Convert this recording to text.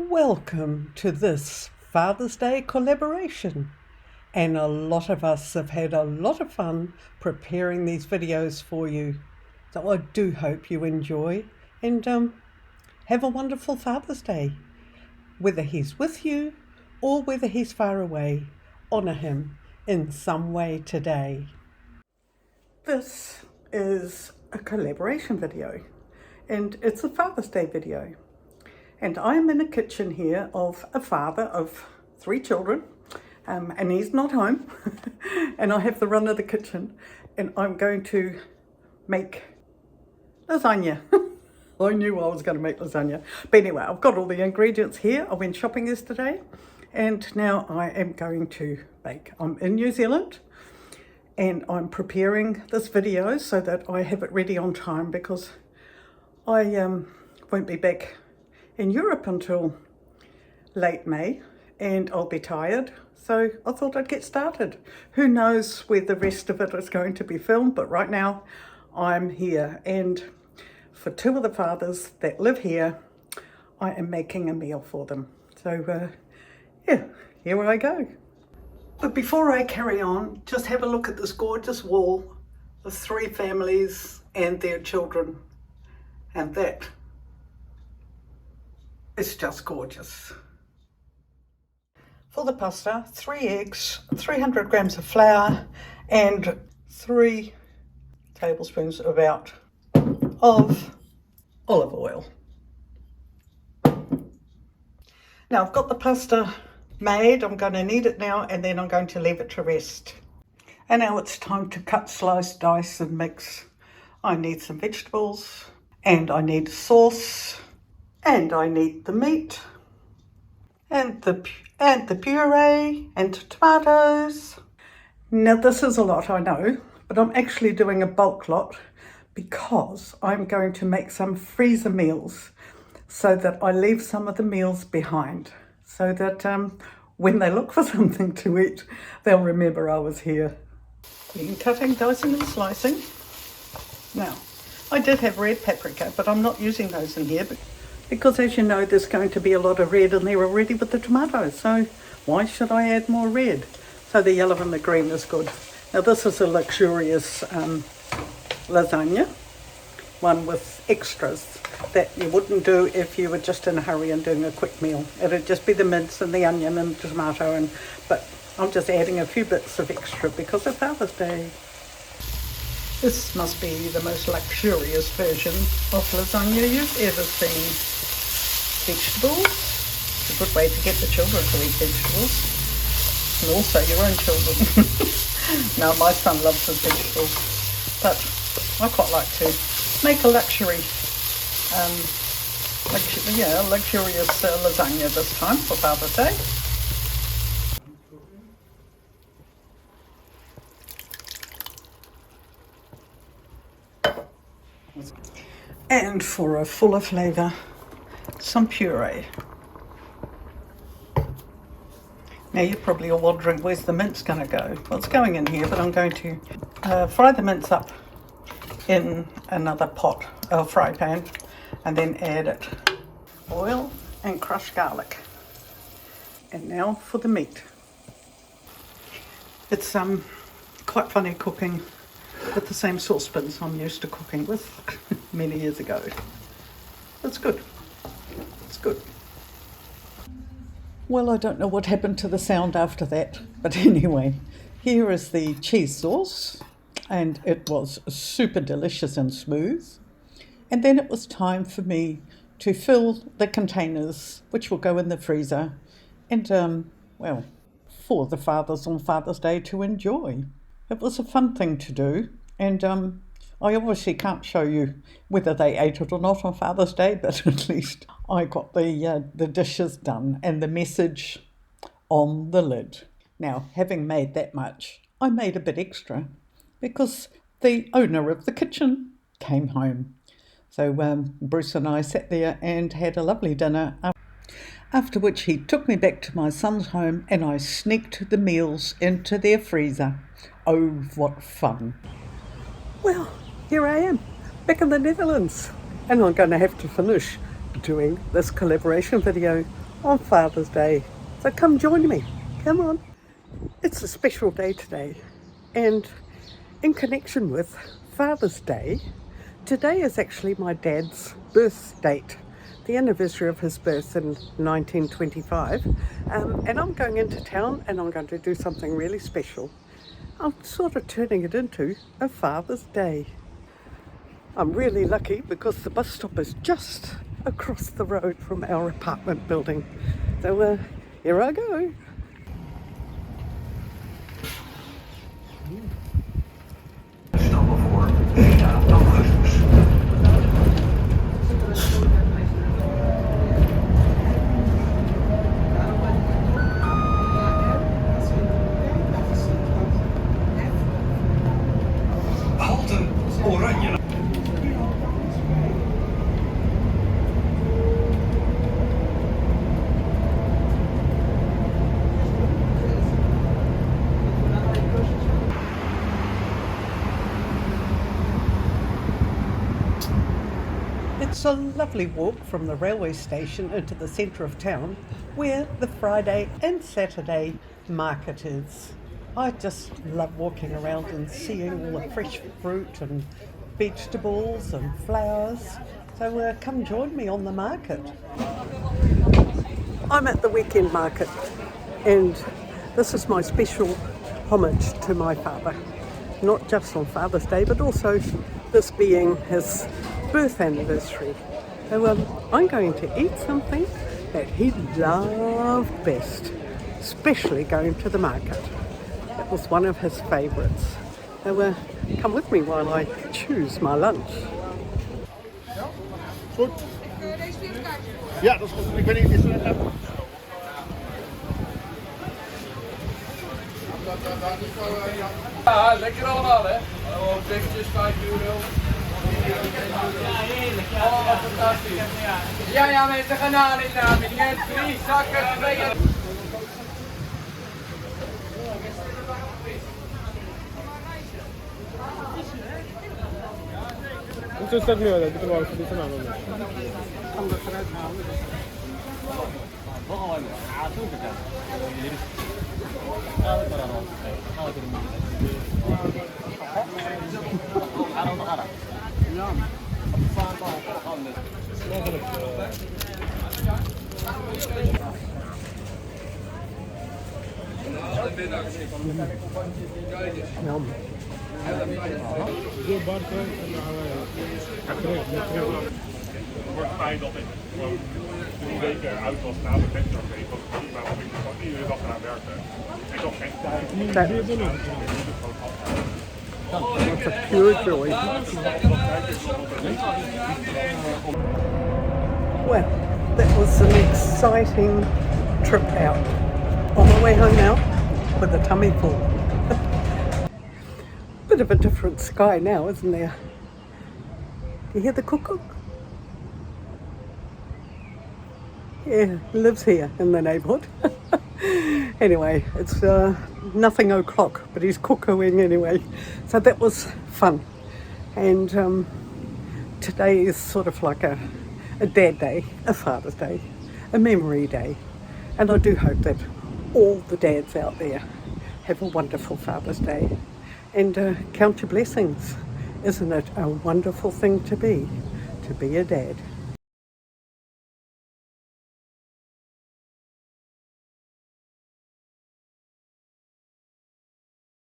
Welcome to this Father's Day collaboration. And a lot of us have had a lot of fun preparing these videos for you. So I do hope you enjoy and have a wonderful Father's Day. Whether he's with you or whether he's far away, honour him in some way today. This is a collaboration video and it's a Father's Day video. And I'm in a kitchen here of a father of 3 children, and he's not home. And I have the run of the kitchen, and I'm going to make lasagna. I knew I was going to make lasagna. But anyway, I've got all the ingredients here. I went shopping yesterday, and now I am going to bake. I'm in New Zealand, and I'm preparing this video so that I have it ready on time, because I won't be back in Europe until late May, and I'll be tired, so I thought I'd get started. Who knows where the rest of it is going to be filmed, but right now I'm here, and for 2 of the fathers that live here, I am making a meal for them. So yeah, here I go. But before I carry on, just have a look at this gorgeous wall of 3 families and their children, and that it's just gorgeous. For the pasta, 3 eggs, 300 grams of flour, and 3 tablespoons about of olive oil. Now I've got the pasta made. I'm going to knead it now, and then I'm going to leave it to rest. And now it's time to cut, slice, dice and mix. I need some vegetables, and I need sauce, and I need the meat, and the puree, and tomatoes. Now this is a lot, I know, but I'm actually doing a bulk lot because I'm going to make some freezer meals so that I leave some of the meals behind, so that when they look for something to eat, they'll remember I was here. Been cutting, dicing and slicing. Now, I did have red paprika, but I'm not using those in here because, as you know, there's going to be a lot of red in there already with the tomatoes, so why should I add more red? So the yellow and the green is good. Now this is a luxurious lasagna, one with extras that you wouldn't do if you were just in a hurry and doing a quick meal. It'd just be the mince and the onion and the tomato, but I'm just adding a few bits of extra because of Father's Day. This must be the most luxurious version of lasagna you've ever seen. Vegetables, it's a good way to get the children to eat vegetables, and also your own children. Now my son loves his vegetables, but I quite like to make a luxurious lasagna this time for Father's Day. And for a fuller flavour, some puree. Now you're probably all wondering, where's the mince going to go? Well, it's going in here, but I'm going to fry the mince up in another pot or fry pan, and then add it oil and crushed garlic. And now for the meat. It's quite funny cooking with the same saucepans I'm used to cooking with many years ago. It's good. It's good. Well, I don't know what happened to the sound after that, but anyway, here is the cheese sauce, and it was super delicious and smooth. And then it was time for me to fill the containers, which will go in the freezer, and well, for the fathers on Father's Day to enjoy. It was a fun thing to do, and I obviously can't show you whether they ate it or not on Father's Day, but at least I got the dishes done and the message on the lid. Now, having made that much, I made a bit extra because the owner of the kitchen came home. So Bruce and I sat there and had a lovely dinner, after which he took me back to my son's home and I sneaked the meals into their freezer. Oh, what fun. Well, here I am, back in the Netherlands, and I'm going to have to finish doing this collaboration video on Father's Day. So come join me, come on. It's a special day today, and in connection with Father's Day, today is actually my dad's birth date, the anniversary of his birth in 1925, and I'm going into town and I'm going to do something really special. I'm sort of turning it into a Father's Day. I'm really lucky because the bus stop is just across the road from our apartment building. So here I go. Stappen voor Via Augustus. Halte Oranje. It's a lovely walk from the railway station into the centre of town where the Friday and Saturday market is. I just love walking around and seeing all the fresh fruit and vegetables and flowers. So come join me on the market. I'm at the weekend market, and this is my special homage to my father. Not just on Father's Day, but also this being his birth anniversary. So I'm going to eat something that he loved best, especially going to the market. It was one of his favourites. So come with me while I choose my lunch. Goed. Ja, dat is goed. Ik weet niet, is er net Ja, lekker allemaal hè. Oh, blikjes, 5 euro. Ja, heerlijk. Ja, oh, fantastisch. Ja, met de garnalen inderdaad. 3 zakken, 2. Hoeveel is dat nu? Dat ik er wel voor die van aan doen. Yum. Door Bartel en dan gaan we Het wordt fijn dat ik gewoon 3 weken uit was na de bachelorweek. Dat was prima, want ik gewoon iedere dag eraan werkte. Ik had geen tijd. It's a pure joy. Well, that was an exciting trip out. On my way home now with a tummy full. Bit of a different sky now, isn't there? Do you hear the cuckoo? Yeah, lives here in the neighbourhood. Anyway, it's nothing o'clock, but he's cuckooing anyway. So that was fun. And today is sort of like a dad day, a Father's Day, a memory day. And I do hope that all the dads out there have a wonderful Father's Day. And count your blessings. Isn't it a wonderful thing to be a dad?